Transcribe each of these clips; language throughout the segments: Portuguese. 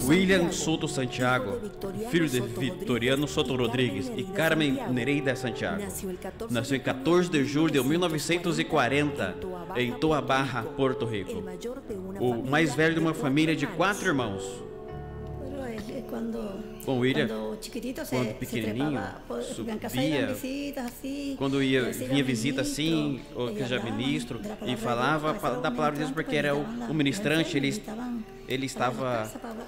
William Soto Santiago, filho de Victoriano Soto Rodrigues e Carmen Nereida Santiago, nasceu em 14 de julho de 1940 em Toa Baja, Porto Rico. O mais velho de uma família de 4 irmãos. Bom, William, quando pequenininho, subia, quando vinha visita assim, ou que já ministro, e falava da palavra de Deus, porque era o ministrante, ele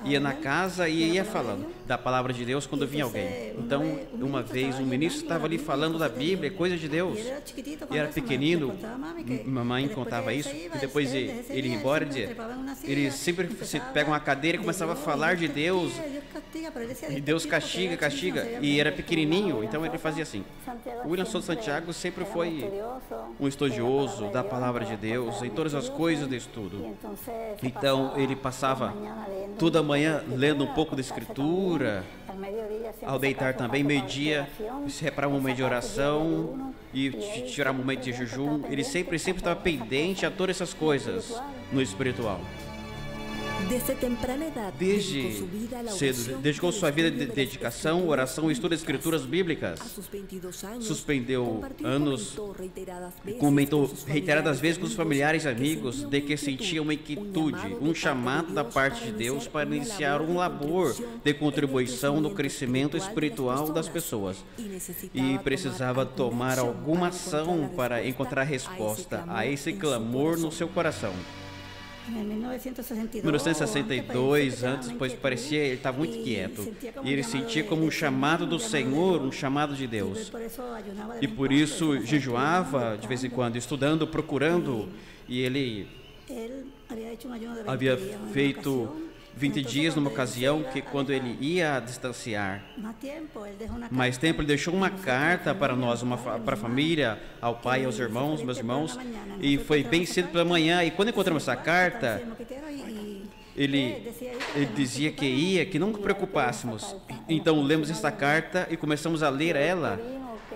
ia na casa e ia falando da palavra de Deus quando vinha alguém. Então, uma vez, um ministro estava ali falando da Bíblia, coisa de Deus, e era pequenino, mamãe contava isso, e depois ele ia embora e dizia, ele sempre se pega uma cadeira e começava a falar de Deus, e Deus castiga, e era pequenininho, então ele fazia assim. O William Soto Santiago sempre foi um estudioso da palavra de Deus, em todas as coisas de estudo. Então ele passava toda manhã lendo um pouco da Escritura, ao deitar também, meio-dia, se reparava um momento de oração e tirar um momento de jejum. Ele sempre estava pendente a todas essas coisas no espiritual. Desde cedo, dedicou sua vida de dedicação, oração e estudo das escrituras bíblicas. Suspendeu anos, comentou reiteradas vezes com os familiares e amigos de que sentia uma inquietude, um chamado da parte de Deus para iniciar um labor de contribuição no crescimento espiritual das pessoas. E precisava tomar alguma ação para encontrar resposta a esse clamor no seu coração. Em 1962, antes, pois parecia ele estava muito quieto e ele sentia como um chamado do Senhor, um chamado de Deus, e por isso jejuava de vez em quando, estudando, procurando, e ele havia feito 20 dias numa ocasião que quando ele ia distanciar mais tempo, ele deixou uma carta para nós, para a família, ao pai e aos irmãos, meus irmãos, e foi bem cedo pela manhã, e quando encontramos essa carta, ele dizia que não nos preocupássemos. Então lemos essa carta e começamos a ler ela,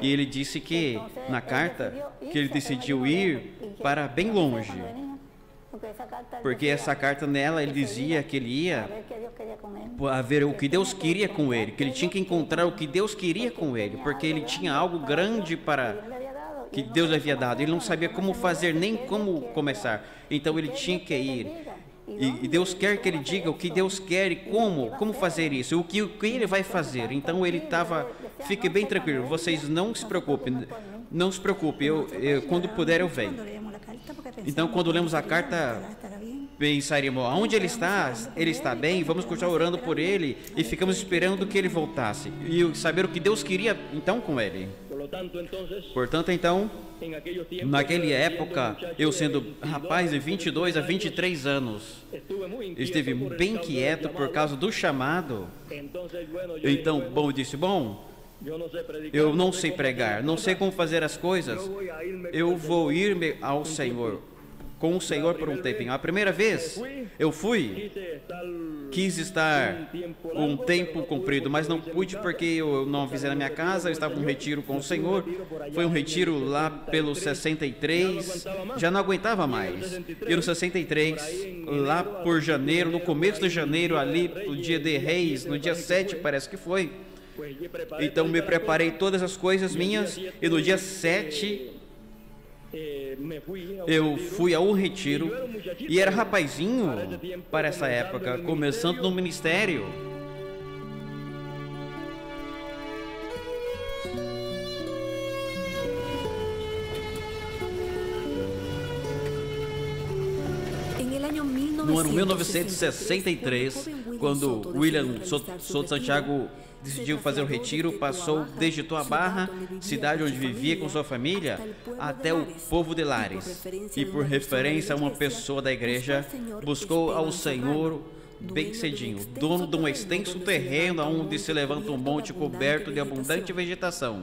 e ele disse que na carta que ele decidiu ir para bem longe, porque essa carta nela ele dizia que ele ia a ver o que Deus queria com ele, que ele tinha que encontrar o que Deus queria com ele, porque ele tinha algo grande para que Deus lhe havia dado. Ele não sabia como fazer nem como começar, então ele tinha que ir. E Deus quer que ele diga o que Deus quer e como fazer isso, o que ele vai fazer. Então ele estava, fique bem tranquilo, vocês não se preocupem, quando puder eu venho. Então, quando lemos a carta, pensaríamos, aonde ele está bem, vamos continuar orando por ele, e ficamos esperando que ele voltasse, e saber o que Deus queria, então, com ele. Portanto, então, naquela época, eu sendo rapaz de 22 a 23 anos, esteve bem quieto por causa do chamado. Então, eu disse, eu não sei pregar, não sei como fazer as coisas, eu vou ir ao Senhor, com o Senhor por um tempinho. A primeira vez eu quis estar um tempo comprido, mas não pude porque eu não avisei na minha casa, eu estava num retiro com o Senhor, foi um retiro lá pelo 63, já não aguentava mais, e no 63, lá por janeiro, no começo de janeiro, ali no dia de Reis, no dia 7 parece que foi, então me preparei todas as coisas minhas, e no dia 7 eu fui a um retiro, e era rapazinho para essa época, começando no ministério. No ano 1963, quando William Soto Santiago decidiu fazer o retiro, passou desde Toa Baja, cidade onde vivia com sua família, até o Povo de Lares. E por referência a uma pessoa da igreja, buscou ao Senhor bem cedinho, dono de um extenso terreno onde se levanta um monte coberto de abundante vegetação,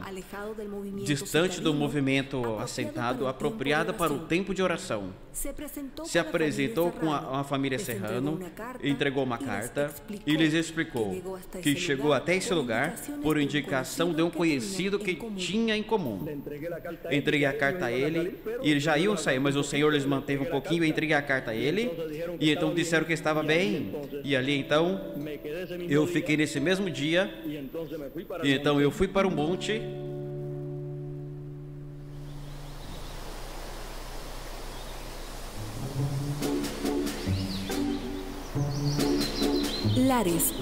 distante do movimento assentado, apropriada para o tempo de oração. se apresentou com uma família Serrano, entregou uma carta e lhes explicou que chegou até esse lugar por indicação de um conhecido que tinha em comum. Entreguei a carta a ele e eles já iam sair, mas o Senhor lhes manteve um pouquinho. Eu entreguei a carta a ele e então disseram que estava bem. E ali então eu fiquei nesse mesmo dia e então eu fui para o monte. Lares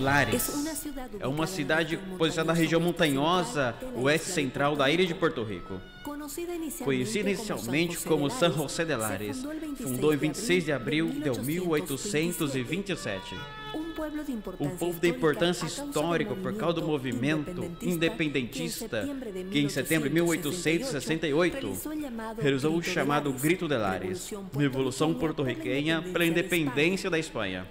é uma cidade posicionada na região montanhosa oeste central da ilha de Porto Rico. Conhecida inicialmente como San José de Lares, fundou em 26 de abril de 1827. Um povo de importância histórica por causa do movimento independentista que em setembro de 1868 realizou o chamado Grito de Lares, Revolução Porto-Riquenha pela independência da Espanha.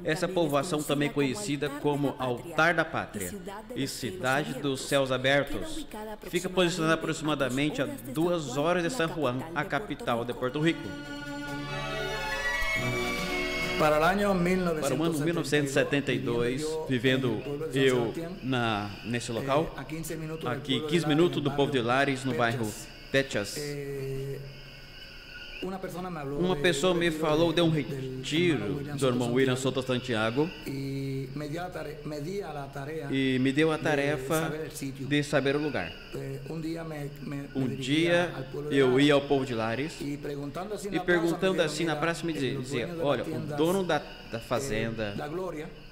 Essa povoação também é conhecida como Altar da Pátria e Cidade dos Céus Abertos. Fica posicionada aproximadamente a 2 horas de San Juan, a capital de Porto Rico. Para o ano 1972, vivendo eu nesse local, aqui 15 minutos do povo de Lares, no bairro Techas, uma pessoa me falou de um retiro do irmão William Soto Santiago e me deu a tarefa de saber o lugar. Um dia eu ia ao povo de Lares e perguntando assim na praça me dizia, olha, o dono da fazenda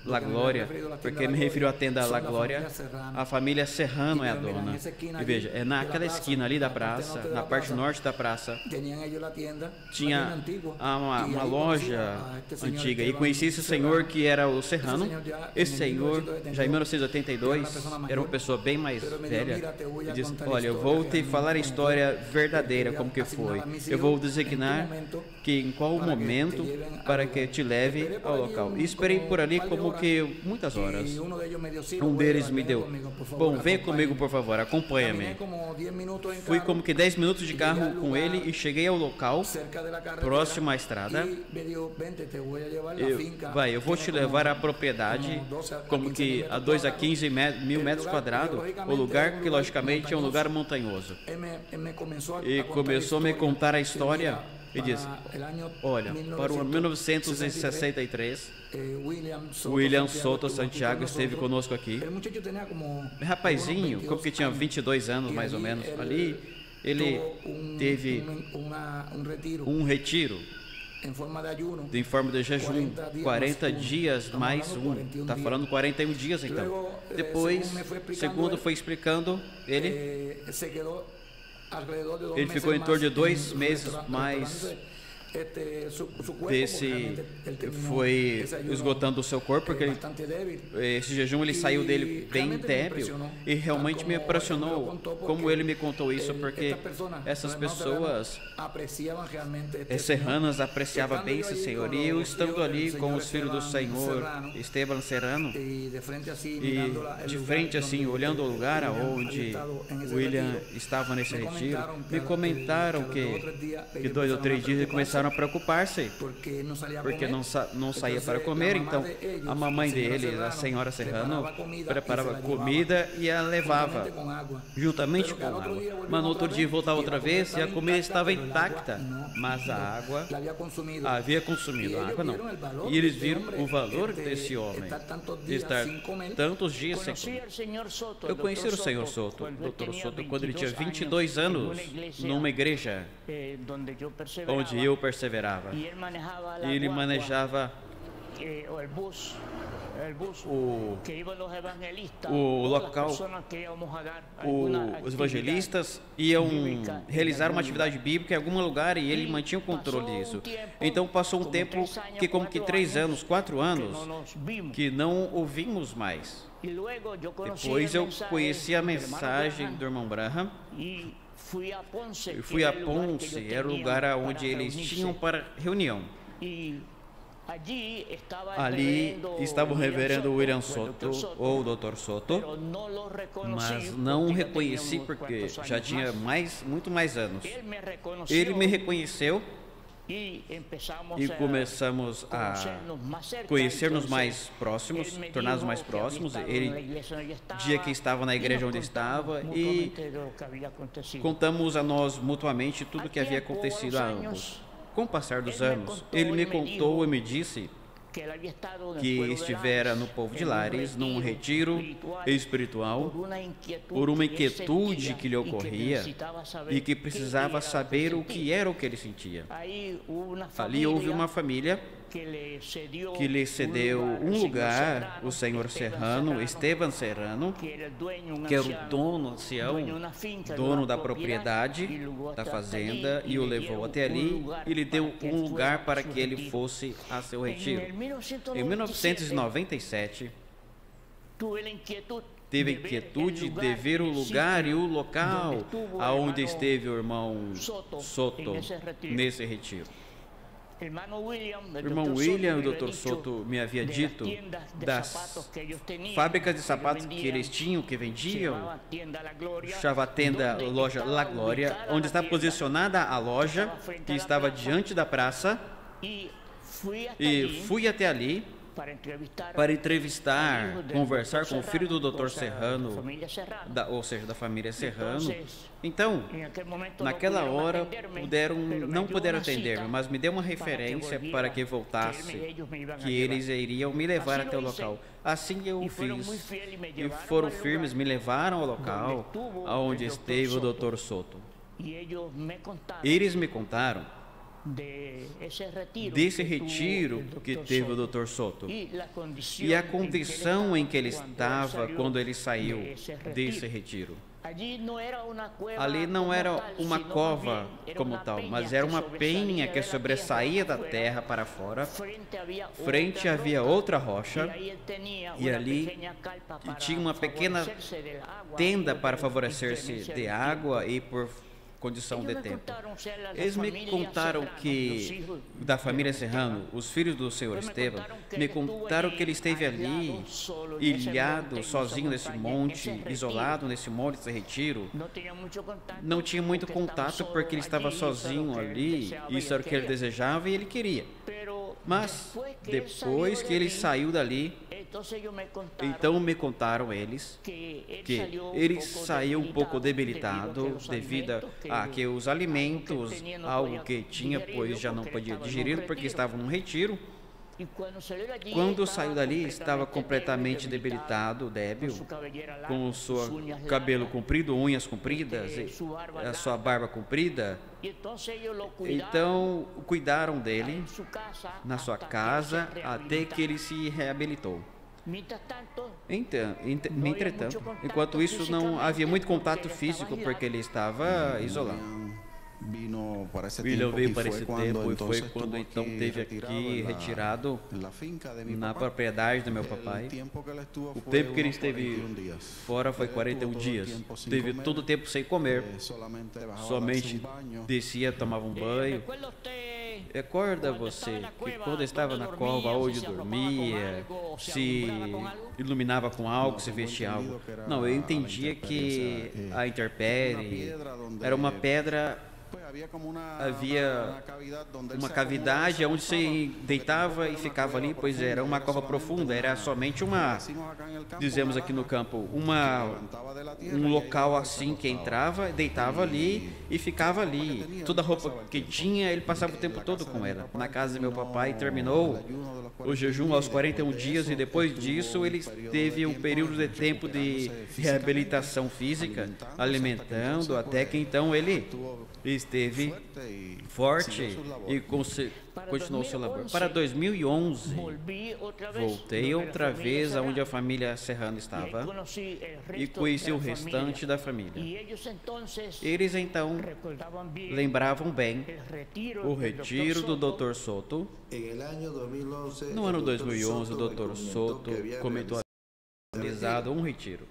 La Glória, porque me referiu à tenda La Glória, a família Serrano é a dona. E veja, é naquela esquina ali da praça, na parte norte da praça, tinha uma loja antiga e conheci esse senhor que era o Serrano. Esse senhor, já em 1982, era uma pessoa bem mais velha e disse, olha, eu vou te falar a história verdadeira, como que foi. Eu vou designar que em qual momento para que te leve ao local. E esperei por ali como que muitas horas. Um deles me deu, bom, venha comigo por favor, acompanha-me. Fui como que 10 minutos de carro com ele e cheguei ao local, próximo à estrada. Eu vou te levar à propriedade, como que a 2 a 15 mil metros quadrados, o lugar que logicamente é um lugar montanhoso. E começou a me contar a história. E disse, olha, para o ano 1963, William Soto Santiago esteve conosco aqui. Rapazinho, como que tinha 22 anos mais ou menos ali, ele teve um retiro em forma de jejum, 40 dias mais um, está falando 41 dias então. Depois, segundo foi explicando, ele ficou em torno de 2 meses mais foi esgotando o seu corpo, porque esse jejum ele saiu dele bem débil e realmente me impressionou como ele me contou isso, porque essas pessoas serranas apreciavam bem esse Senhor, e eu estando ali com os filhos do Senhor, Esteban Serrano, e de frente assim, olhando o lugar aonde William estava nesse retiro, me comentaram que 2 ou 3 dias eles começaram a preocupar-se, porque não saía para comer. Então a mamãe dele, a senhora Serrano, preparava comida e a levava juntamente com água, mas no outro dia voltava outra vez e a comida estava intacta, mas a água havia consumido, a água não. E eles viram o valor desse homem, de estar tantos dias sem comer. Eu conheci o senhor Soto, Dr. Soto, quando ele tinha 22 anos, numa igreja onde eu perseverava. E ele manejava o local, os evangelistas iam realizar uma atividade bíblica em algum lugar e ele mantinha o controle disso. Então passou um tempo que como que 3 anos, 4 anos, que não ouvimos mais. Depois eu conheci a mensagem do irmão Branham. Eu fui a Ponce, era o lugar onde eles tinham para reunião. Ali estava o reverendo William Soto, ou Dr. Soto, mas não o reconheci porque já tinha muito mais anos. Ele me reconheceu E começamos a conhecer-nos mais próximos, tornar-nos mais próximos. Ele, dia que estava na igreja onde estava, e contamos a nós mutuamente tudo o que havia acontecido a ambos. Com o passar dos anos, ele me contou e me disse que estivera no povo de Lares, num retiro espiritual, por uma inquietude que lhe ocorria e que precisava saber o que era o que ele sentia. Ali houve uma família que lhe cedeu um lugar, o senhor Serrano, Esteban Serrano, que era o dono, ancião, dono da propriedade, da fazenda, e o levou até ali e lhe deu um lugar para que ele fosse a seu retiro. Em 1997, teve a inquietude de ver o lugar e o local aonde esteve o irmão Soto nesse retiro. O irmão William e o Dr. Soto me havia dito das fábricas de sapatos que eles tinham, que vendiam, chamava a tenda Loja La Glória, onde está posicionada a loja, que estava diante da praça, e fui até ali para entrevistar, conversar com o filho do Dr. Serrano, ou seja, da família Serrano. Então, naquela hora, não puderam atender, mas me deu uma referência para que voltasse, que eles iriam me levar até o local. Assim eu fiz, e foram firmes, me levaram ao local onde esteve o Dr. Soto. Eles me contaram desse retiro que teve o Dr. Soto e a condição em que ele estava quando ele saiu desse retiro. Ali não era uma cova como tal, mas era uma penha que sobressaía da terra para fora. Frente havia outra rocha, e ali tinha uma pequena tenda para favorecer-se de água e por condição de tempo. Eles me contaram que, da família Serrano, os filhos do senhor Esteban, me contaram que ele esteve ali, ilhado, sozinho nesse monte, isolado nesse monte, nesse retiro. Não tinha muito contato porque ele estava sozinho ali, isso era o que ele desejava e ele queria. Mas, depois que ele saiu dali, então me contaram eles que ele saiu um pouco debilitado devido a que os alimentos, algo que tinha, pois já não podia digerir porque estava num retiro. Quando saiu dali, estava completamente debilitado, débil, com o seu cabelo comprido, unhas compridas, a sua barba comprida. Então, cuidaram dele na sua casa até que ele se reabilitou. Entretanto, enquanto isso, não havia muito contato físico porque ele estava isolado. William veio para esse tempo e foi quando então teve aqui retirado na propriedade do meu papai. O tempo que ele esteve fora foi 41 dias. Teve todo o tempo sem comer, somente descia, tomava um banho. Recorda você que quando estava na cova onde dormia, se iluminava com algo, se vestia algo? Não, eu entendia que a intempérie era uma pedra. Havia uma cavidade onde se deitava e ficava ali, pois era uma cova profunda, era somente dizemos aqui no campo, um local assim que entrava, deitava ali e ficava ali. Toda a roupa que tinha, ele passava o tempo todo com ela. Na casa de meu papai terminou o jejum aos 41 dias e depois disso ele teve um período de tempo de reabilitação física, alimentando, até que então ele esteve forte e continuou seu labor. Para 2011, voltei outra vez aonde a família Serrano estava e conheci o restante da família. Eles então lembravam bem o retiro do Dr. Soto. No ano 2011, o Dr. Soto comentou realizado um retiro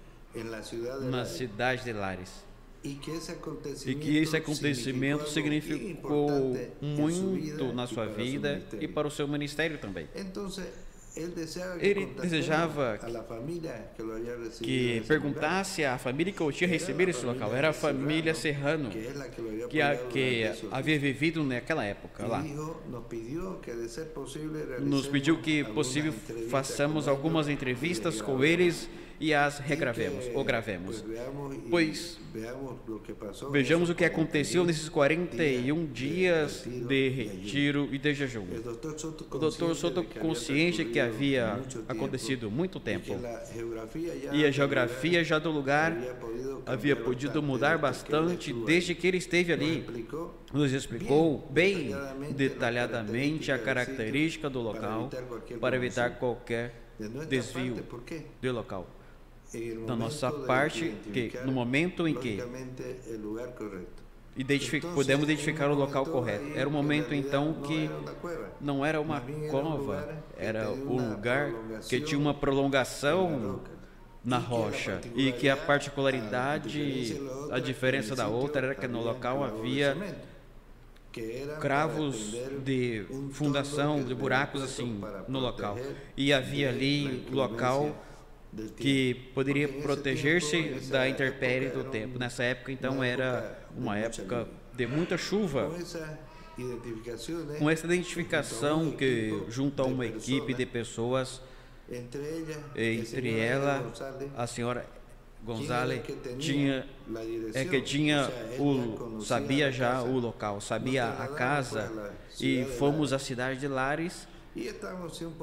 na cidade de Lares. E que esse acontecimento significou muito na sua vida e para o seu ministério também. Ele desejava que perguntasse à família que eu tinha recebido esse local. Era a família Serrano, que havia vivido naquela época lá. Nos pediu que, possível, façamos algumas entrevistas com eles e as regravemos, ou gravemos. Pois, vejamos o que aconteceu nesses 41 dias de retiro e de jejum. O Dr. Soto, consciente que havia acontecido muito tempo, e a geografia já do lugar havia podido mudar bastante desde que ele esteve ali, nos explicou bem detalhadamente a característica do local para evitar qualquer desvio do local. Da nossa parte, que no momento em que podemos identificar o local correto, era um momento então que não era uma cova, era um lugar que tinha uma prolongação na rocha, e que a particularidade, a diferença da outra era que no local havia cravos de fundação, de buracos assim no local, e havia ali local que poderia proteger-se da intempérie do tempo. Nessa época, então, era uma época de muita chuva. Com essa identificação que junta uma equipe de pessoas, entre ela, a senhora González sabia já o local, sabia a casa, e fomos à cidade de Lares.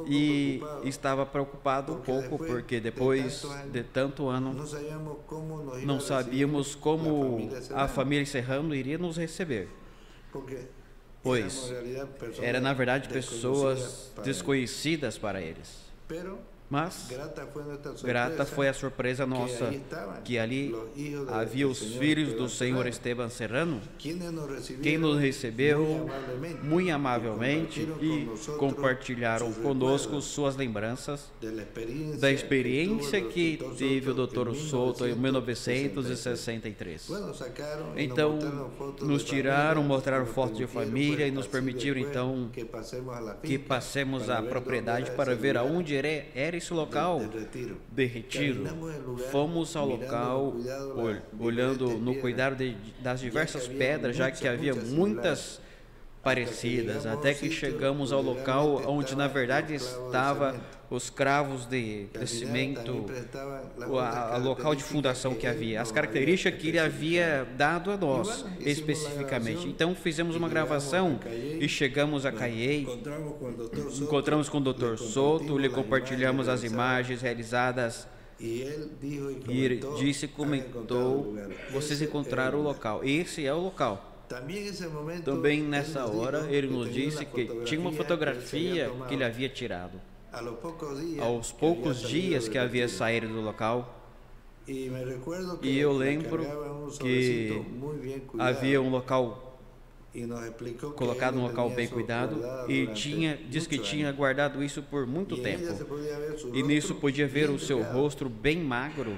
E estava preocupado um pouco, porque depois de tanto ano não sabíamos como a família Serrano iria nos receber, pois era na verdade pessoas desconhecidas para eles. Mas grata foi a surpresa nossa, que ali havia os filhos do senhor Esteban Serrano, quem nos recebeu muito amavelmente e compartilharam conosco suas lembranças da experiência que teve o Dr. Soto em 1963. Então, nos tiraram, mostraram fotos de família e nos permitiram então que passemos à propriedade para ver aonde era esse local de retiro. Fomos ao local olhando no cuidado das diversas pedras, já que havia muitas parecidas, até que chegamos ao local onde na verdade estava os cravos de cimento, o local de fundação que havia, as características que ele havia dado a nós especificamente. Então fizemos uma gravação e chegamos a Caiei, encontramos com o Dr. Soto, lhe compartilhamos as imagens realizadas, e ele comentou, vocês encontraram o local, esse é o local. Também nessa hora ele nos disse que tinha uma fotografia que ele havia tirado aos poucos dias que havia saído do local, e eu lembro que havia um local colocado, um local bem cuidado, e disse que tinha guardado isso por muito tempo, e nisso podia ver o seu rosto bem magro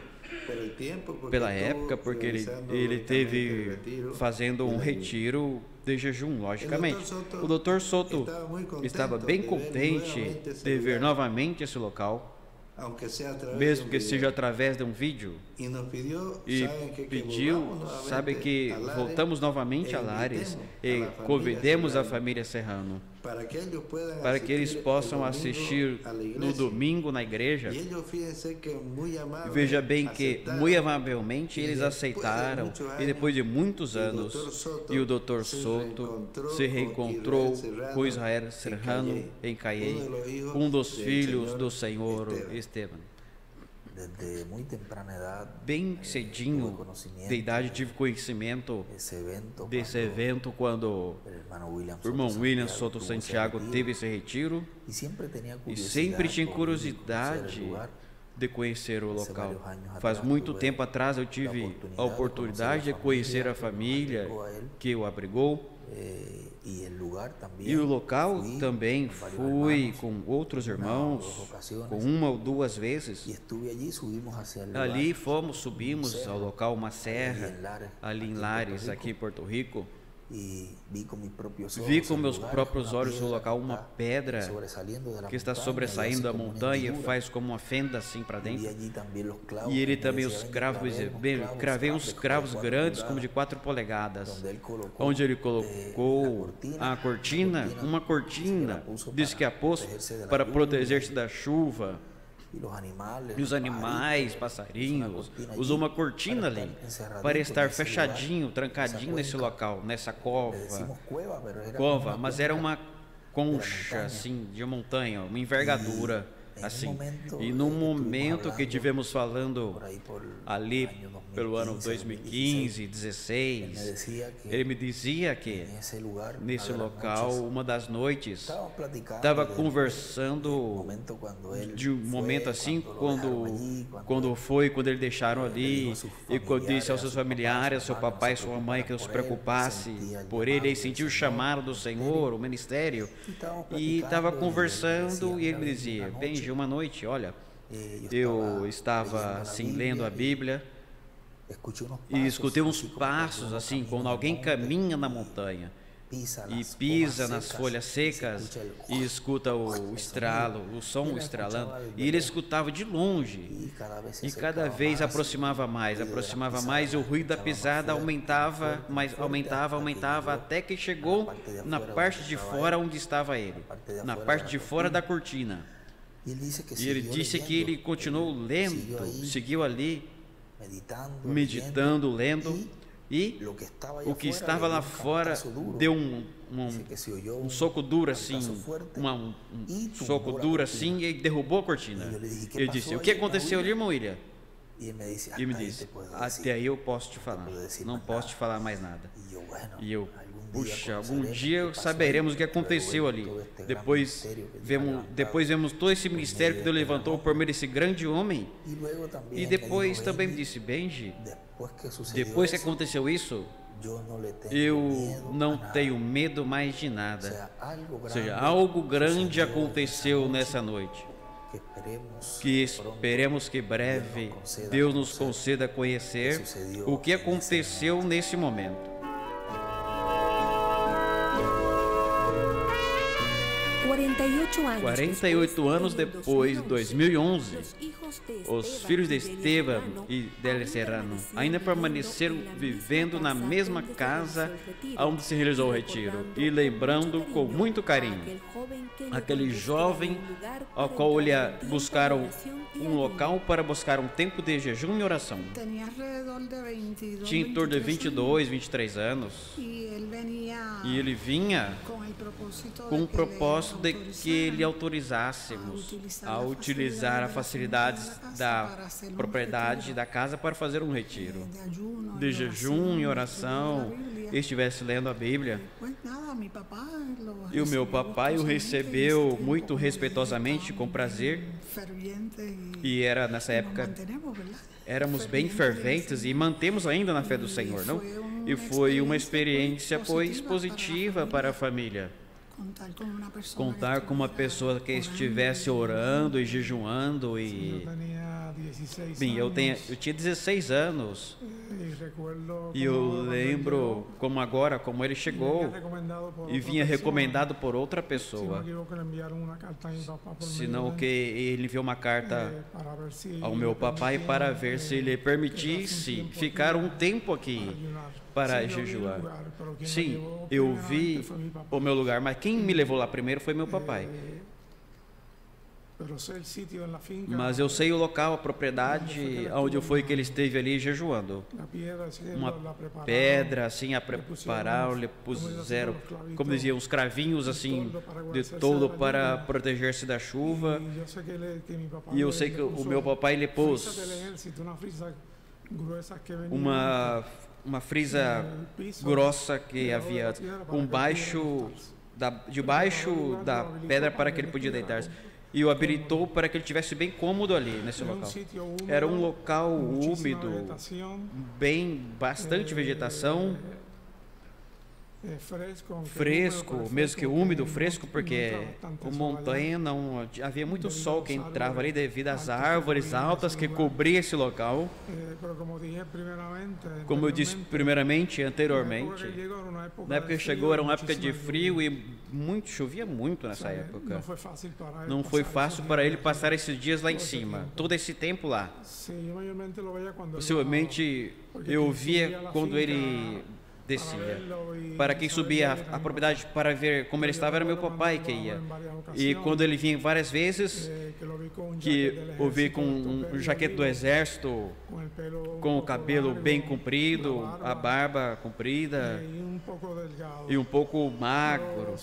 pela época, porque ele teve fazendo um retiro de jejum, logicamente. O Dr. Soto estava bem contente de ver novamente esse local, mesmo que seja através de um vídeo, e pediu, sabe, que voltamos novamente a Lares e convidemos a família Serrano para que eles possam assistir no domingo na igreja. Veja bem que muito amavelmente eles aceitaram, e depois de muitos anos, e o Dr. Soto se reencontrou com Israel Serrano em Caiei, um dos filhos do senhor Esteban. Bem cedinho de idade tive conhecimento desse evento quando o irmão William Soto Santiago teve esse retiro, e sempre tinha curiosidade de conhecer o local. Faz muito tempo atrás eu tive a oportunidade de conhecer a família que o abrigou, e o local também fui com outros irmãos, com uma ou duas vezes. Ali subimos ao local, uma serra, ali em Lares, aqui em Porto Rico, Vi com meus próprios olhos no local uma pedra que está sobressaindo da montanha e faz como uma fenda assim para dentro. E ele também os cravos, cravei uns cravos grandes como de 4 polegadas, onde ele colocou a cortina, uma cortina, diz que a pôs para proteger-se da chuva. E os animais, passarinhos, usou uma cortina ali para estar fechadinho, trancadinho nesse local, nessa cova, mas era uma concha assim de montanha, uma envergadura assim. E no momento que estivemos falando ali pelo ano 2015, 16, ele me dizia que nesse local, uma das noites, estava conversando de um momento assim, quando eles deixaram ali, e quando disse aos seus familiares, seu papai e sua mãe, que não se preocupasse por ele, ele sentiu o chamado do Senhor, o ministério, e estava conversando, e ele me dizia: Benji, uma noite, olha, eu estava assim lendo a Bíblia e escutei uns passos assim, quando alguém caminha na montanha e pisa nas folhas secas e escuta o estralo, o som estralando, e ele escutava de longe, e cada vez aproximava mais, e o ruído da pisada aumentava, até que chegou na parte de fora onde estava ele, na parte de fora da cortina. E ele disse que ele continuou lendo, seguiu ali, meditando, lendo, e o que estava lá fora deu um soco duro assim, um soco duro assim, e derrubou a cortina. Ele disse: o que aconteceu ali, irmão William? E me disse: até aí eu posso te falar, não posso te falar mais nada. E eu: puxa, algum dia saberemos o que aconteceu ali. Depois vemos todo esse ministério que Deus levantou por meio desse grande homem. E depois também me disse: Benji, depois que aconteceu isso, eu não tenho medo mais de nada. Ou seja, algo grande aconteceu nessa noite, que esperemos que breve Deus nos conceda conhecer o que aconteceu nesse momento. 48 anos depois, 2011, os filhos de Esteban e de Serrano ainda permaneceram vivendo na mesma casa onde se realizou o retiro, e lembrando com muito carinho aquele jovem ao qual buscaram um local para buscar um tempo de jejum e oração. Tinha em torno de 22, 23 anos, e ele vinha com o propósito de que lhe autorizássemos a utilizar as facilidades da propriedade da casa para fazer um retiro de jejum e oração, e estivesse lendo a Bíblia. E o meu papai o recebeu muito respeitosamente, com prazer, e era nessa época, éramos bem ferventes e mantemos ainda na fé do Senhor, não? E foi uma experiência, pois, positiva para a família. Contar com uma pessoa que estivesse orando e jejuando. E bem, eu tinha 16 anos, e eu lembro como ele chegou e vinha recomendado por outra pessoa, senão que ele enviou uma carta ao meu papai para ver se ele permitisse ficar um tempo aqui para jejuar. Sim, eu vi o meu lugar, mas quem me levou lá primeiro foi meu papai. Mas eu sei o local, a propriedade, onde foi que ele esteve ali jejuando. Uma pedra assim a preparar, lhe puseram, como diziam, uns cravinhos assim de toldo para proteger-se da chuva. E eu sei que o meu papai lhe pôs uma frisa grossa que havia debaixo da pedra para que ele podia deitar-se, e o habilitou para que ele estivesse bem cômodo ali nesse local. Era um local úmido, bastante vegetação, fresco, mesmo que úmido, fresco, porque a montanha não havia muito sol que entrava ali devido às árvores altas que cobriam esse local. Como eu disse anteriormente, na época que chegou era uma época de frio e chovia muito nessa época. Não foi fácil para ele passar esses dias lá em cima, todo esse tempo lá. Possivelmente eu via quando ele descia. Para quem subia a propriedade para ver como ele estava, era meu papai que ia. E quando ele vinha várias vezes, que eu vi com um jaquete do exército, com o cabelo bem comprido, a barba comprida e um pouco magro,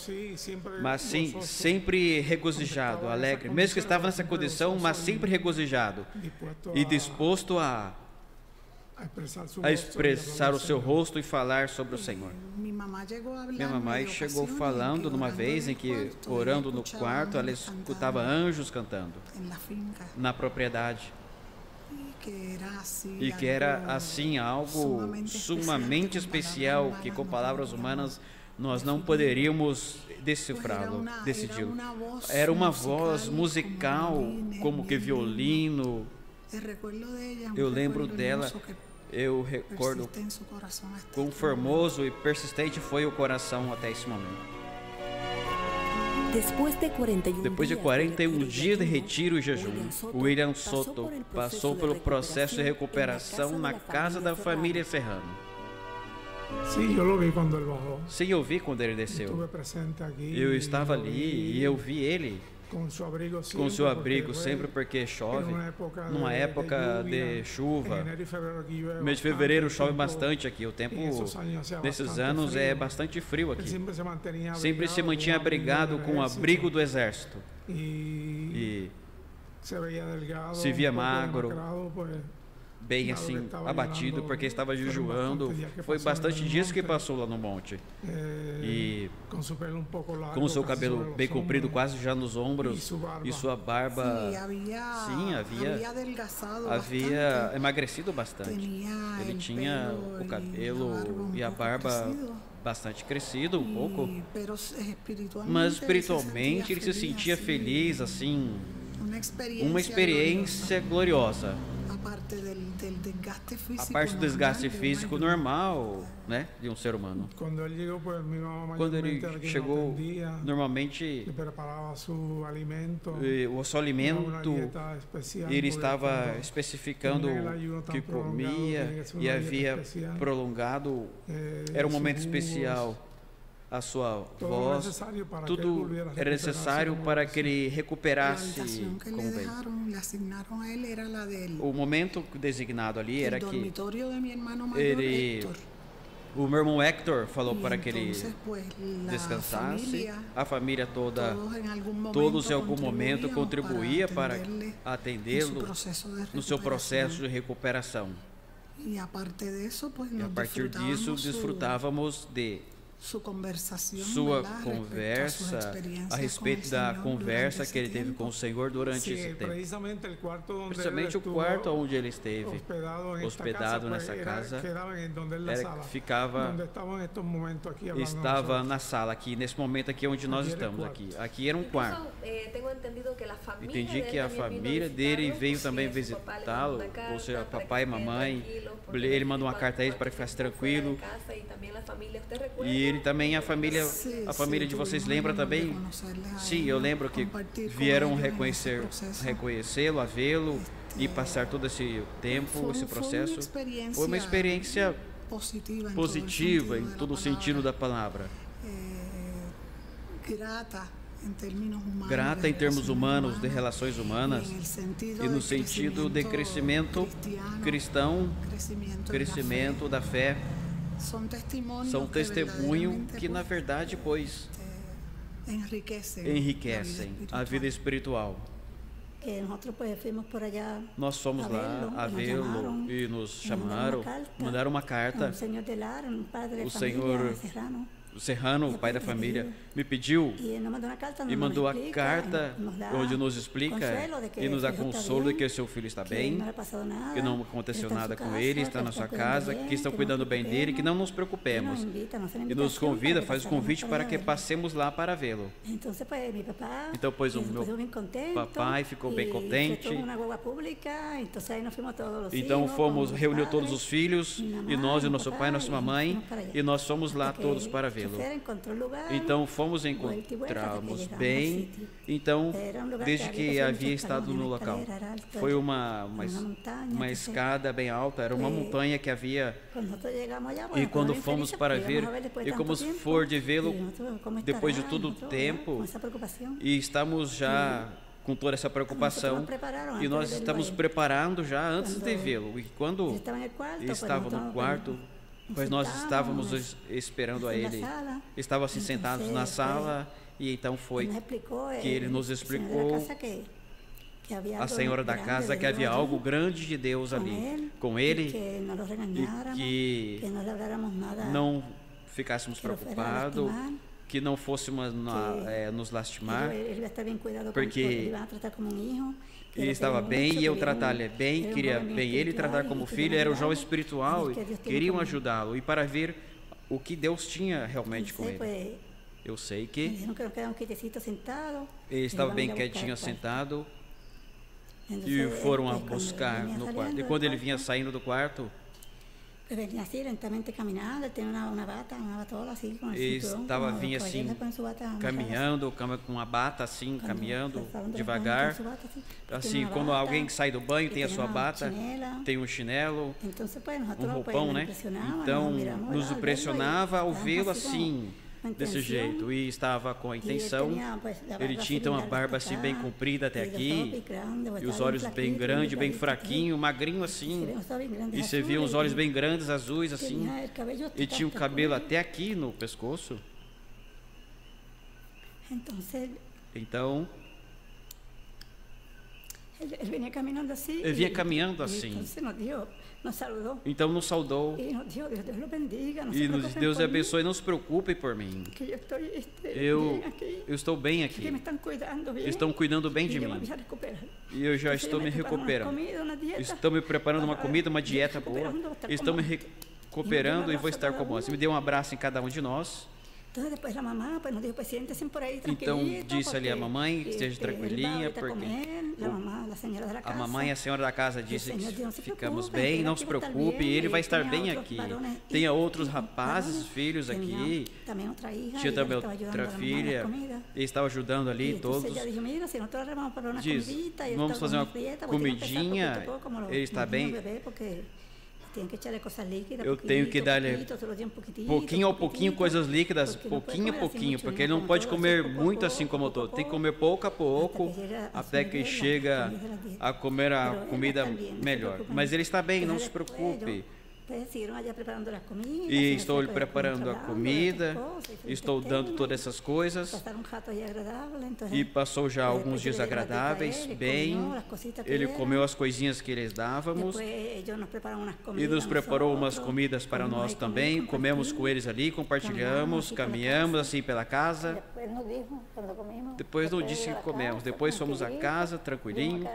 mas sim, sempre regozijado, alegre. Mesmo que estava nessa condição, mas sempre regozijado e disposto a expressar o seu rosto e falar sobre o Senhor. Minha mamãe chegou falando numa vez em que, orando no quarto, ela escutava anjos cantando na propriedade. E que era assim algo sumamente especial, que com palavras humanas nós não poderíamos decifrá-lo, decidi-lo. Era uma voz musical, como que violino. Eu lembro dela, eu recordo quão formoso e persistente foi o coração até esse momento. Depois de 41 dias de retiro e jejum, William Soto passou pelo processo de recuperação na casa da família Serrano. Sim, eu vi quando ele desceu. Eu estava ali e eu vi ele com seu abrigo sempre, porque chove. Numa época de chuva, mês de fevereiro chove bastante aqui. O tempo nesses anos é bastante frio aqui. Sempre se mantinha abrigado com o abrigo do exército e se via magro, bem assim, abatido, porque estava jejuando. Foi bastante dias que passou lá no monte. E com o seu cabelo bem comprido, quase já nos ombros, e sua barba, sim, havia emagrecido bastante. Ele tinha o cabelo e a barba bastante crescido um pouco, mas espiritualmente ele se sentia feliz, assim, uma experiência gloriosa. A parte do desgaste físico normal, né, de um ser humano. Quando ele chegou, normalmente o seu alimento, ele estava especificando o que comia e havia prolongado. Era um momento especial. A sua voz, tudo era necessário para que ele recuperasse como bem. O momento designado ali era que o meu irmão Héctor falou para que ele descansasse. A família toda, todos em algum momento contribuía para atendê-lo no seu processo de recuperação. E a partir disso, desfrutávamos de sua conversa a respeito da conversa que ele teve com o Senhor durante esse tempo. Precisamente o quarto onde ele esteve hospedado nessa casa estava na sala aqui, nesse momento aqui onde nós estamos aqui. Aqui era um quarto. Entendi que a família dele veio também visitá-lo, ou seja, papai e mamãe. Ele mandou uma carta a eles para que ficasse tranquilo. E ele também, a família de vocês lembra também? Sim, eu lembro que vieram reconhecê-lo, a vê-lo e passar todo esse tempo, esse processo. Foi uma experiência positiva em todo o sentido da palavra. Grata em termos humanos, de relações humanas, e no sentido de crescimento cristão, crescimento da fé. São testemunho que, na verdade, pois, enriquecem a vida espiritual. Nós fomos lá a vê-lo e nos chamaram, mandaram uma carta. O senhor Serrano, o pai da família, me pediu e mandou a carta onde nos explica e nos dá consolo de que seu filho está bem, que não aconteceu nada com ele, está na sua casa, que estão cuidando bem dele, que não nos preocupemos. E nos convida, faz o convite para que passemos lá para vê-lo. Então, pois, o meu papai ficou bem contente. Então, reuniu todos os filhos, e nós, e nosso pai, e nossa mamãe, e nós fomos lá todos para vê-lo. Então fomos encontramos bem. Então, desde que havia estado no local, foi uma escada bem alta, era uma montanha que havia. E quando fomos para ver, e como for de vê-lo depois de todo o tempo, e estamos já com toda essa preocupação, e nós estamos preparando já antes de vê-lo. E quando estava no quarto, pois nós estávamos esperando a ele, estava assim sentados na sala, e então foi que ele nos explicou, a senhora da casa, que havia algo grande de Deus ali com ele, e que não ficássemos preocupados, que não fôssemos nos lastimar, porque ele estava bem e eu tratá-lo bem, queria bem ele tratar como filho, era o João espiritual e queriam ajudá-lo e para ver o que Deus tinha realmente com ele. Eu sei que ele estava bem quietinho sentado e foram a buscar no quarto. E quando ele vinha saindo do quarto, venía así lentamente caminando, tenía una batola así con el cinturón, vinha assim caminhando com uma bata assim, caminhando devagar, assim quando alguém sai do banho tem a sua bata, tem um chinelo, um roupão, né? Então nos impressionava ao vê-lo assim, desse jeito, e estava com a intenção. Ele tinha então uma barba assim bem comprida até aqui, e os olhos bem grandes, bem fraquinho, magrinho assim, e você via os olhos bem grandes, azuis assim, e tinha o cabelo até aqui no pescoço. Então ele vinha caminhando assim. Então nos saudou e nos disse: Deus abençoe, não se preocupe por mim, eu estou bem aqui, estão cuidando bem de mim e eu já estou me recuperando, estão me preparando uma comida, uma dieta boa, estão me recuperando e vou estar como você. Me deu um abraço em cada um de nós. Então disse ali a mamãe que esteja tranquilinha, porque a mamãe e a senhora da casa disse que ficamos bem, não se preocupe, ele vai estar bem aqui. Tinha outros rapazes, filhos aqui, tinha também outra filha, e estava ajudando ali todos. Diz: vamos fazer uma comidinha, ele está bem. Eu tenho que dar-lhe pouquinho a pouquinho coisas líquidas, pouquinho a pouquinho, porque ele não pode comer muito assim como eu estou. Tem que comer pouco a pouco, até que chega a comer a comida melhor. Mas ele está bem, não se preocupe. E estou lhe preparando a comida, estou dando todas essas coisas. E passou já alguns dias agradáveis, bem. Ele comeu as coisinhas que lhes dávamos e nos preparou umas comidas para nós também. Comemos com eles ali, compartilhamos, caminhamos assim pela casa. Depois não disse que comemos. Depois fomos à casa, tranquilinho.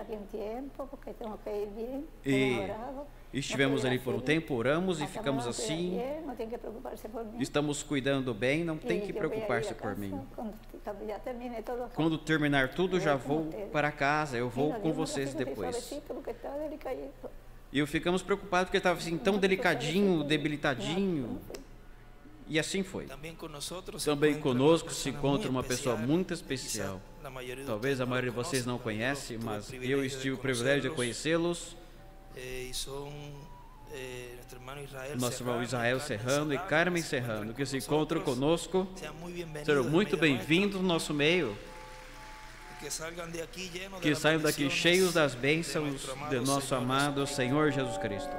E estivemos ali por um tempo, oramos e ficamos assim. Estamos cuidando bem, não tem que preocupar-se por mim. Quando terminar tudo, já vou para casa, eu vou com vocês depois. E ficamos preocupados porque ele estava assim tão delicadinho, debilitadinho. E assim foi. Também conosco se encontra uma pessoa muito especial. Talvez a maioria de vocês não conhece, mas eu tive o privilégio de conhecê-los. Nosso irmão Israel Serrano e Carmen Serrano, que se encontram conosco, serão muito bem-vindos no nosso meio. Que saiam daqui cheios das bênçãos de nosso amado Senhor Jesus Cristo.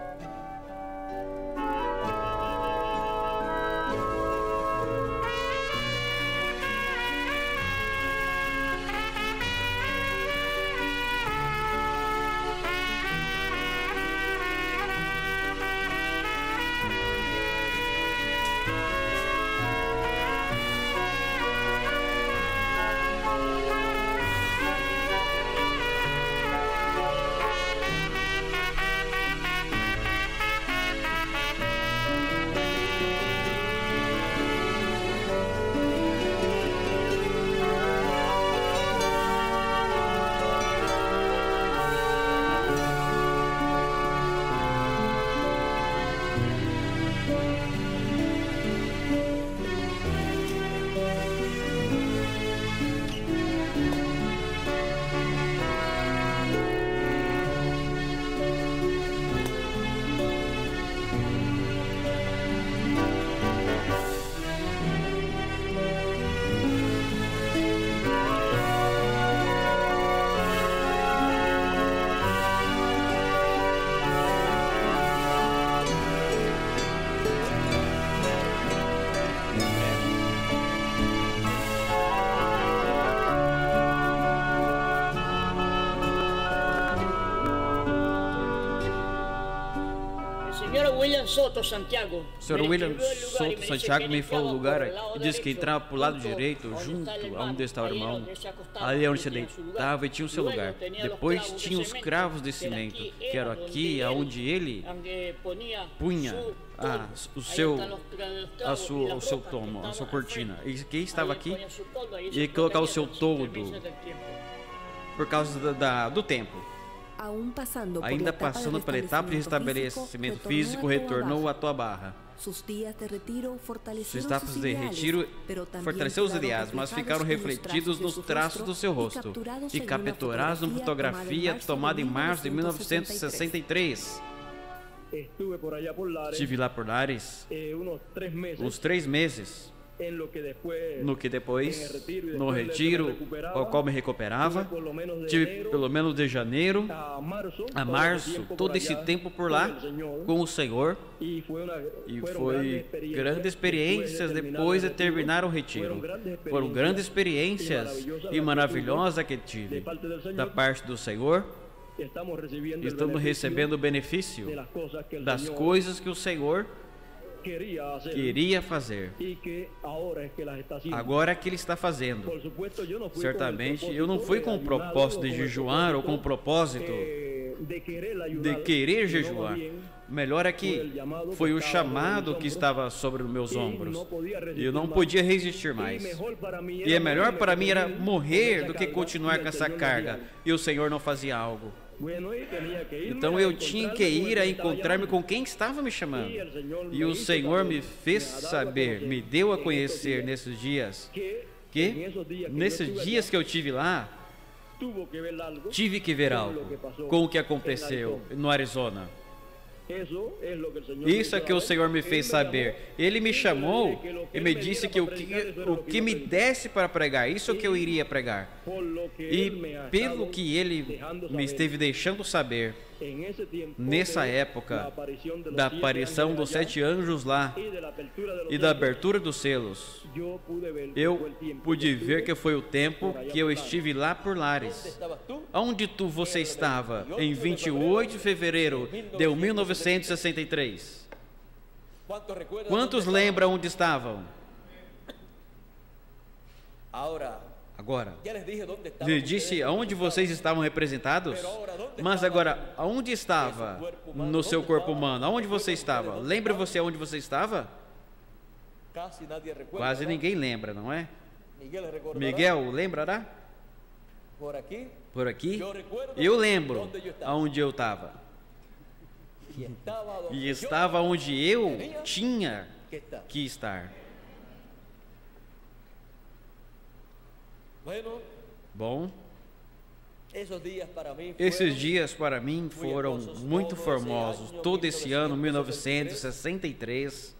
William Soto Santiago me falou o lugar e disse que entrava para o lado direito, junto aonde está o irmão, ali onde se deitava e tinha o seu lugar. Depois tinha os cravos de cimento, que eram aqui, aonde ele punha o seu tomo, a sua cortina. E quem estava aqui ia colocar o seu toldo por causa do tempo. Ainda passando pela etapa de restabelecimento físico, retornou a tua barra. Suas etapas de retiro fortaleceu os ideais, mas ficaram refletidos nos traços do seu rosto e capturados numa fotografia tomada em março de 1963. Estive lá por Lares uns 3 meses. No que depois, no retiro, ao qual me recuperava, tive pelo menos de janeiro a março, todo esse tempo por lá com o Senhor, e foi grandes experiências depois de terminar o retiro. Foram grandes experiências e maravilhosas que tive da parte do Senhor. Estamos recebendo o benefício das coisas que o Senhor queria fazer. Agora que ele está fazendo. Certamente eu não fui com o propósito de jejuar ou com o propósito de querer jejuar. Melhor é que foi o chamado que estava sobre os meus ombros e eu não podia resistir mais. E é melhor para mim era morrer do que continuar com essa carga, e o Senhor não fazia algo. Então eu tinha que ir a encontrar-me com quem estava me chamando. E o Senhor me fez saber, me deu a conhecer nesses dias, que nesses dias que eu tive lá, tive que ver algo com o que aconteceu no Arizona. Isso é que o Senhor me fez saber. Ele me chamou e me disse que o que me desse para pregar, isso é o que eu iria pregar. E pelo que Ele me esteve deixando saber, nessa época da aparição dos 7 anjos lá e da abertura dos selos, eu pude ver que foi o tempo que eu estive lá por Lares. Onde você estava em 28 de fevereiro de 1963? Quantos lembram onde estavam? Agora, lhe disse aonde vocês estavam representados, mas agora, aonde estava no seu corpo humano? Aonde você estava? Lembra você aonde você estava? Quase ninguém lembra, não é? Miguel, lembrará? Por aqui? Eu lembro aonde eu estava. E estava onde eu tinha que estar. Bom, esses dias para mim foram muito formosos. Todo esse ano, 1963,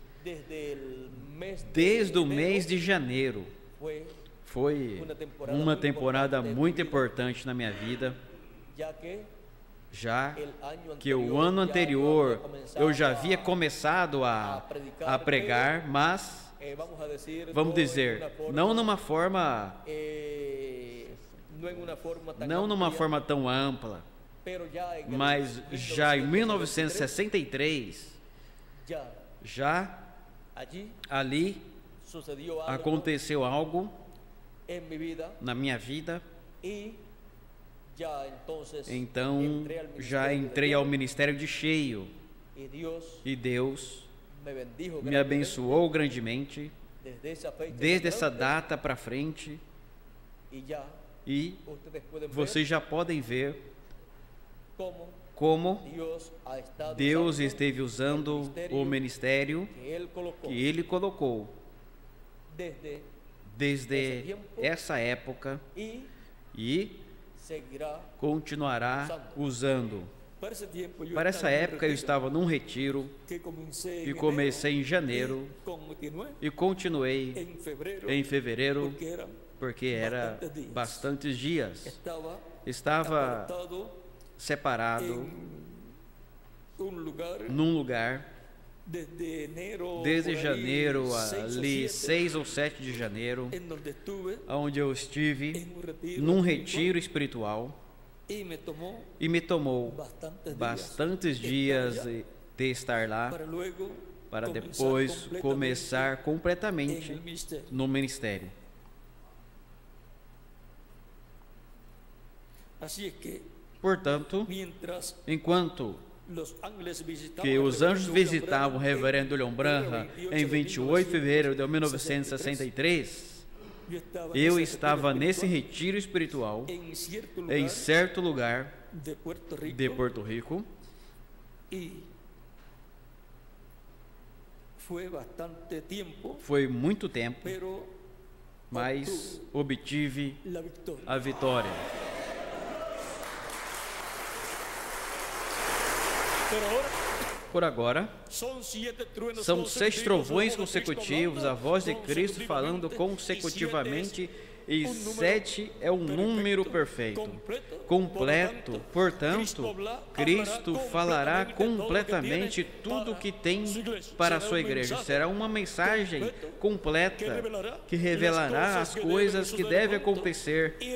desde o mês de janeiro, foi uma temporada muito importante na minha vida, já que o ano anterior eu já havia começado a pregar, mas vamos dizer, não numa forma tão ampla, mas já em 1963, já ali aconteceu algo na minha vida. Então já entrei ao ministério de cheio e Deus me abençoou grandemente desde essa data para frente, e vocês já podem ver como Deus esteve usando o ministério que Ele colocou desde essa época e continuará usando. Para essa época eu estava num retiro e comecei em janeiro e continuei em fevereiro, porque era bastantes dias. Estava separado num lugar desde janeiro, ali 6 ou 7 de janeiro, onde eu estive num retiro espiritual, e me tomou bastantes dias de estar lá para depois começar completamente no ministério. Portanto, enquanto que os anjos visitavam o reverendo William Branham em 28 de fevereiro de 1963, eu estava nesse retiro espiritual em certo lugar de Porto Rico. Foi muito tempo, mas obtive a vitória. Por agora, são 6 trovões consecutivos, a voz de Cristo falando consecutivamente, e 7 é um número perfeito, completo. Portanto, Cristo falará completamente tudo o que tem para a sua igreja. Será uma mensagem completa que revelará as coisas que devem acontecer e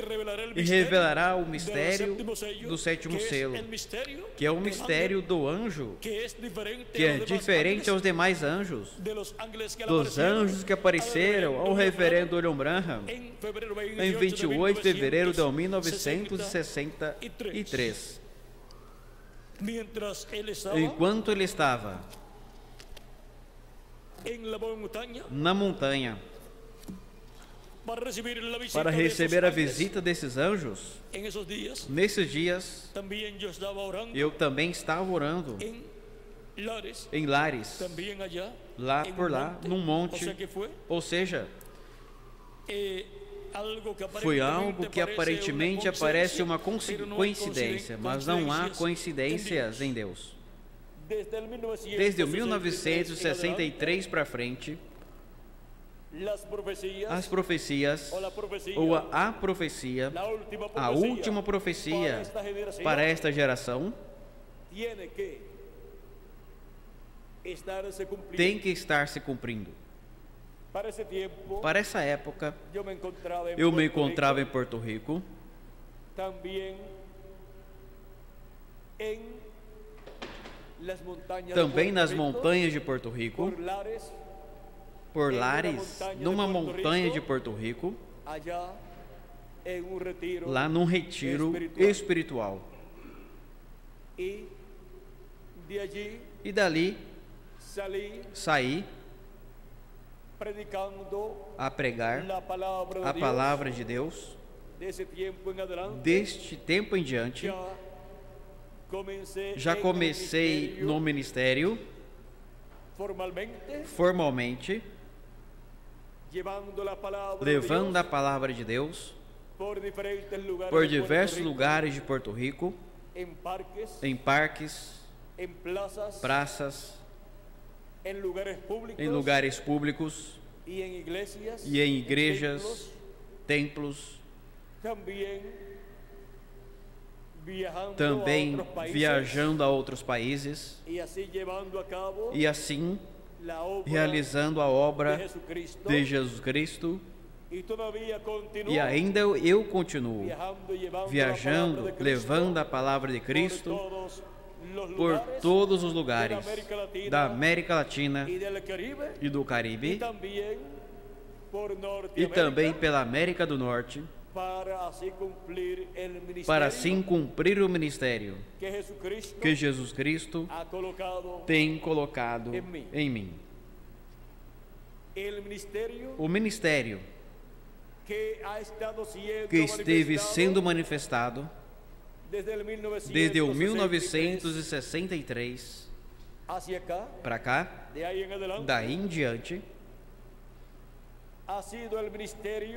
revelará o mistério do 7º selo, que é o mistério do anjo, que é diferente aos demais anjos, dos anjos que apareceram ao reverendo William Branham em 28 de fevereiro de 1963. Enquanto ele estava na montanha para receber a visita desses anjos, nesses dias eu também estava orando em Lares, lá por lá, num monte. Ou seja, foi algo que aparentemente parece uma coincidência, mas não há coincidências em Deus. Desde 1963 para frente, as profecias, ou a profecia, a última profecia para esta geração, tem que estar se cumprindo. Para essa época, eu me encontrava em Porto Rico, também nas montanhas de Porto Rico, por Lares, numa montanha de Porto Rico, lá num retiro espiritual. E dali saí a pregar a palavra de Deus. Deste tempo em diante, já comecei no ministério formalmente, levando a palavra de Deus por diversos lugares de Porto Rico, em parques, praças, em lugares públicos e em igrejas, templos, também viajando a outros países e assim realizando a obra de Jesus Cristo. E ainda eu continuo viajando, levando a palavra de Cristo por todos os lugares da América Latina e do Caribe, e também pela América do Norte, para assim cumprir o ministério que Jesus Cristo tem colocado em mim. O ministério que esteve sendo manifestado desde 1963 para cá, daí em diante,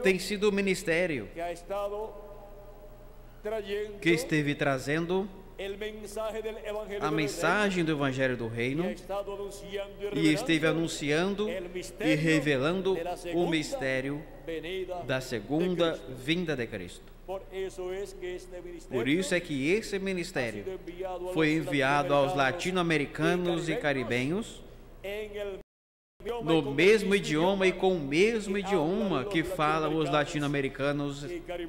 tem sido o ministério que esteve trazendo a mensagem do Evangelho do Reino e esteve anunciando e revelando o mistério da segunda vinda de Cristo. Por isso é que esse ministério foi enviado aos latino-americanos e caribenhos no mesmo idioma e com o mesmo idioma que falam os latino-americanos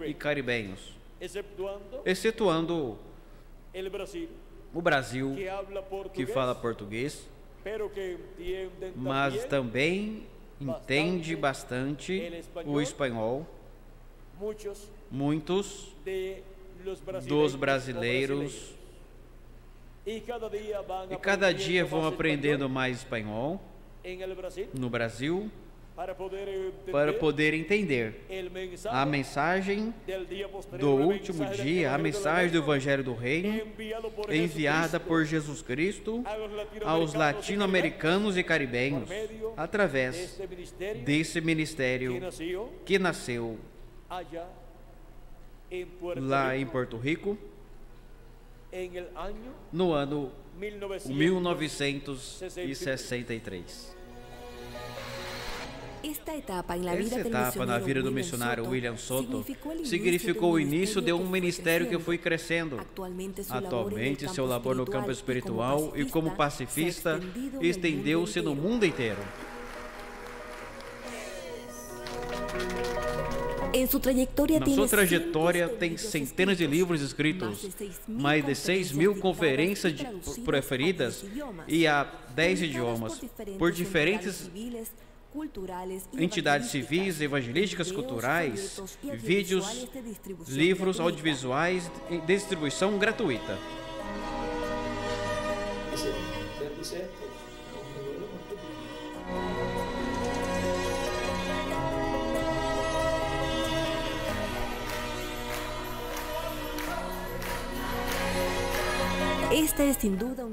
e caribenhos, excetuando o Brasil, que fala português, mas também entende bastante o espanhol. Muitos dos brasileiros e cada dia vão aprendendo mais espanhol no Brasil para poder entender a mensagem do último dia, a mensagem do Evangelho do Reino, enviada por Jesus Cristo aos latino-americanos e caribenhos, através desse ministério que nasceu lá em Porto Rico, no ano 1963. Esta etapa na vida do missionário William Soto significou o início de um ministério que foi crescendo. Atualmente, seu labor no campo espiritual e como pacifista estendeu-se no mundo inteiro. Na sua trajetória tem centenas de livros escritos, mais de 6.000 conferências preferidas e há 10 idiomas, por diferentes entidades civis, evangelísticas, culturais, vídeos, livros audiovisuais e distribuição gratuita.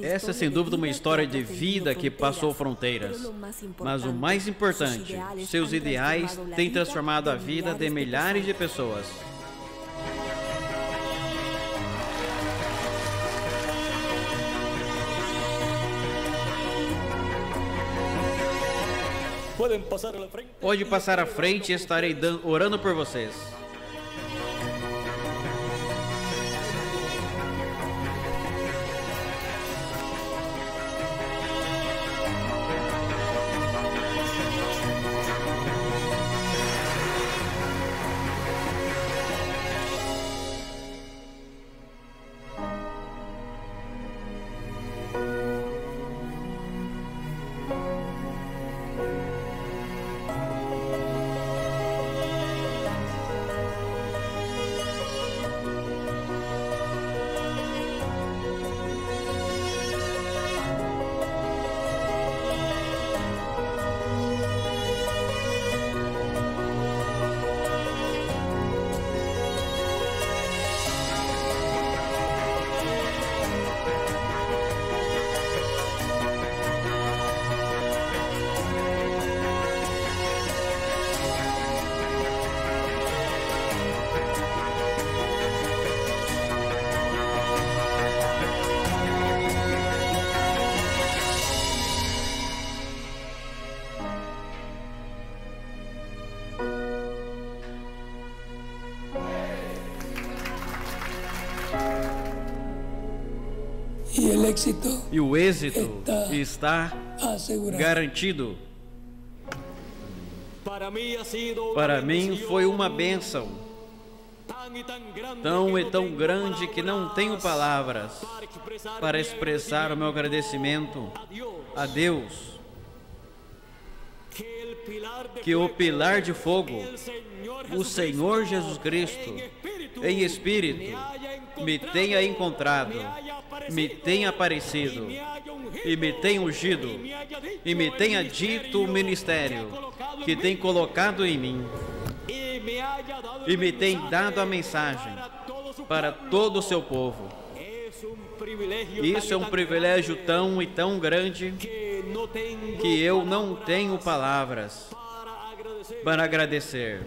Essa é sem dúvida uma história de vida que passou fronteiras, mas o mais importante, seus ideais têm transformado a vida de milhares de pessoas. Pode passar à frente e estarei orando por vocês. E o êxito está garantido. Para mim foi uma bênção tão grande que não tenho palavras para expressar o meu agradecimento a Deus, que o pilar de fogo, o Senhor Jesus Cristo, em espírito, me tenha encontrado, me tenha aparecido, e me tenha ungido, e me tenha dito o ministério que tem colocado em mim, e me tem dado a mensagem para todo o seu povo. Isso é um privilégio tão grande que eu não tenho palavras para agradecer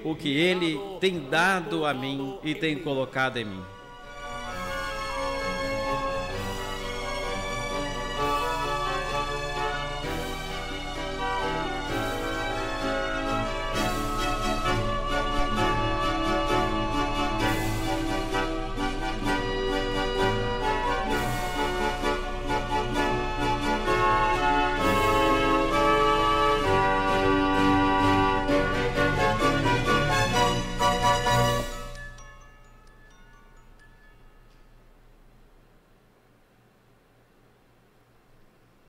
o que Ele tem dado a mim e tem colocado em mim.